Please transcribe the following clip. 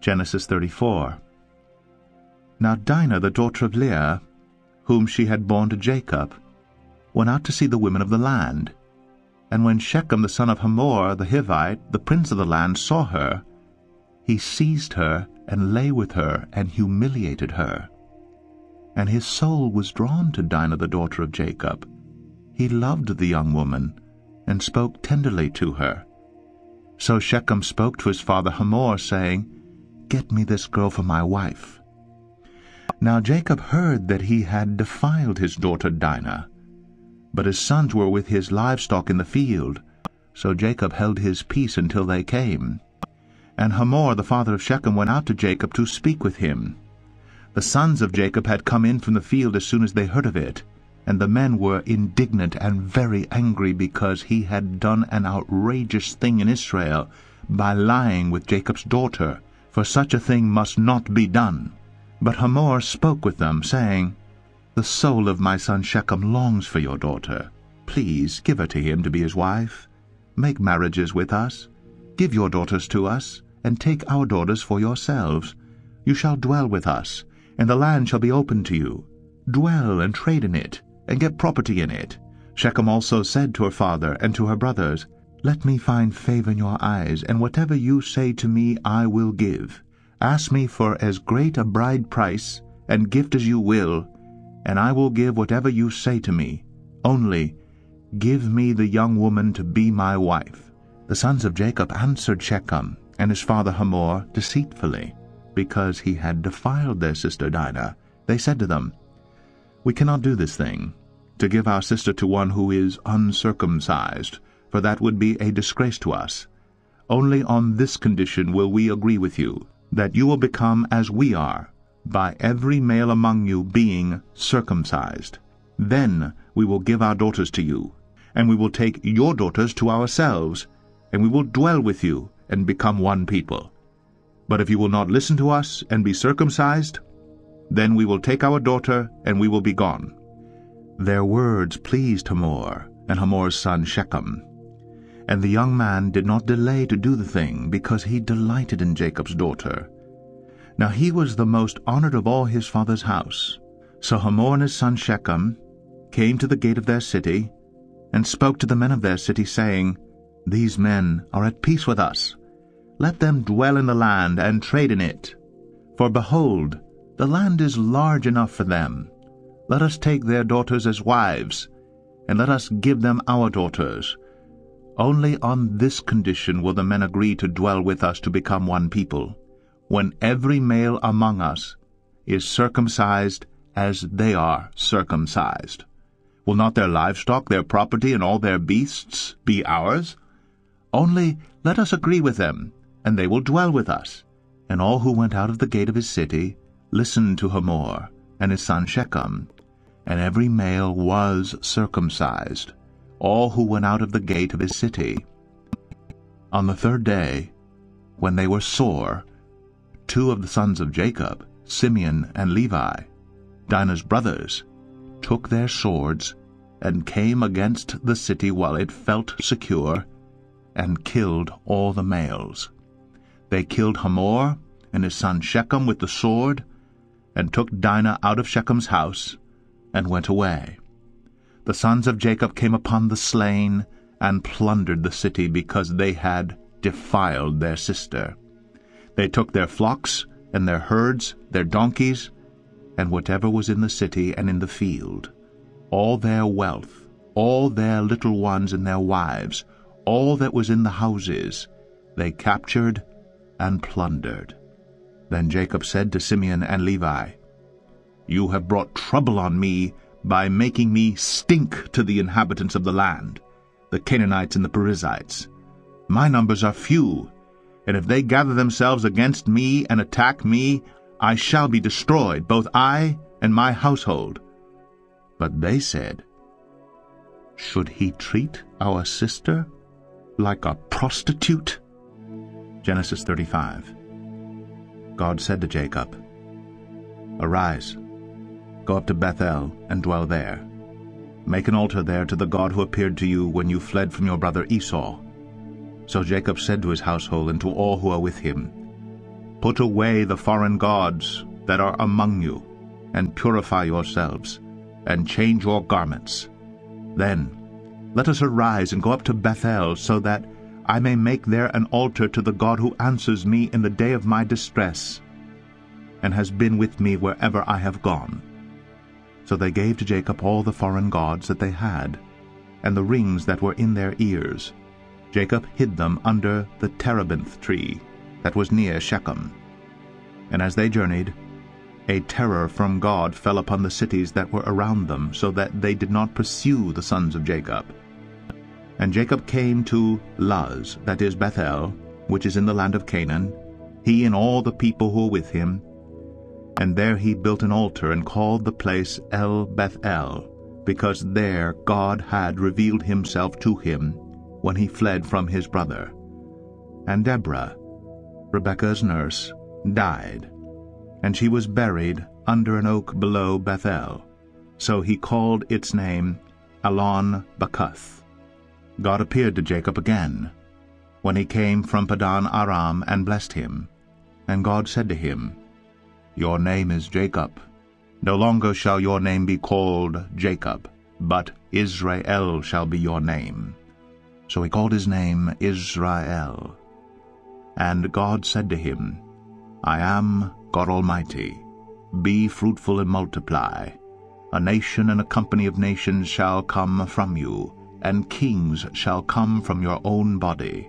Genesis 34. Now Dinah, the daughter of Leah, whom she had borne to Jacob, went out to see the women of the land. And when Shechem the son of Hamor the Hivite, the prince of the land, saw her, he seized her and lay with her and humiliated her. And his soul was drawn to Dinah the daughter of Jacob. He loved the young woman, and spoke tenderly to her. So Shechem spoke to his father Hamor, saying, Get me this girl for my wife. Now Jacob heard that he had defiled his daughter Dinah, but his sons were with his livestock in the field, so Jacob held his peace until they came. And Hamor the father of Shechem went out to Jacob to speak with him. The sons of Jacob had come in from the field as soon as they heard of it, and the men were indignant and very angry because he had done an outrageous thing in Israel by lying with Jacob's daughter, for such a thing must not be done. But Hamor spoke with them, saying, The soul of my son Shechem longs for your daughter. Please give her to him to be his wife. Make marriages with us. Give your daughters to us, and take our daughters for yourselves. You shall dwell with us, and the land shall be open to you. Dwell and trade in it, and get property in it. Shechem also said to her father and to her brothers, Let me find favor in your eyes, and whatever you say to me I will give. Ask me for as great a bride price and gift as you will, and I will give whatever you say to me. Only give me the young woman to be my wife. The sons of Jacob answered Shechem and his father Hamor deceitfully, because he had defiled their sister Dinah. They said to them, We cannot do this thing, to give our sister to one who is uncircumcised, for that would be a disgrace to us. Only on this condition will we agree with you, that you will become as we are, by every male among you being circumcised. Then we will give our daughters to you, and we will take your daughters to ourselves, and we will dwell with you and become one people. But if you will not listen to us and be circumcised, then we will take our daughter, and we will be gone. Their words pleased Hamor and Hamor's son Shechem. And the young man did not delay to do the thing, because he delighted in Jacob's daughter. Now he was the most honored of all his father's house. So Hamor and his son Shechem came to the gate of their city, and spoke to the men of their city, saying, These men are at peace with us. Let them dwell in the land and trade in it. For behold, the land is large enough for them. Let us take their daughters as wives, and let us give them our daughters. Only on this condition will the men agree to dwell with us to become one people, when every male among us is circumcised as they are circumcised. Will not their livestock, their property, and all their beasts be ours? Only let us agree with them, and they will dwell with us. And all who went out of the gate of his city listened to Hamor and his son Shechem, and every male was circumcised, all who went out of the gate of his city. On the third day, when they were sore, two of the sons of Jacob, Simeon and Levi, Dinah's brothers, took their swords and came against the city while it felt secure, and killed all the males. They killed Hamor and his son Shechem with the sword, and took Dinah out of Shechem's house, and went away. The sons of Jacob came upon the slain, and plundered the city, because they had defiled their sister. They took their flocks, and their herds, their donkeys, and whatever was in the city and in the field, all their wealth, all their little ones and their wives, all that was in the houses, they captured and plundered. Then Jacob said to Simeon and Levi, You have brought trouble on me by making me stink to the inhabitants of the land, the Canaanites and the Perizzites. My numbers are few, and if they gather themselves against me and attack me, I shall be destroyed, both I and my household. But they said, Should he treat our sister like a prostitute? Genesis 35. God said to Jacob, Arise, go up to Bethel and dwell there. Make an altar there to the God who appeared to you when you fled from your brother Esau. So Jacob said to his household and to all who are with him, Put away the foreign gods that are among you, and purify yourselves, and change your garments. Then let us arise and go up to Bethel, so that I may make there an altar to the God who answers me in the day of my distress, and has been with me wherever I have gone." So they gave to Jacob all the foreign gods that they had, and the rings that were in their ears. Jacob hid them under the terebinth tree that was near Shechem. And as they journeyed, a terror from God fell upon the cities that were around them, so that they did not pursue the sons of Jacob. And Jacob came to Luz, that is Bethel, which is in the land of Canaan, he and all the people who were with him. And there he built an altar, and called the place El Bethel, because there God had revealed himself to him when he fled from his brother. And Deborah, Rebekah's nurse, died, and she was buried under an oak below Bethel. So he called its name Allon Bacuth. God appeared to Jacob again, when he came from Padan Aram, and blessed him. And God said to him, "Your name is Jacob. No longer shall your name be called Jacob, but Israel shall be your name." So he called his name Israel. And God said to him, "I am God Almighty. Be fruitful and multiply. A nation and a company of nations shall come from you, and kings shall come from your own body.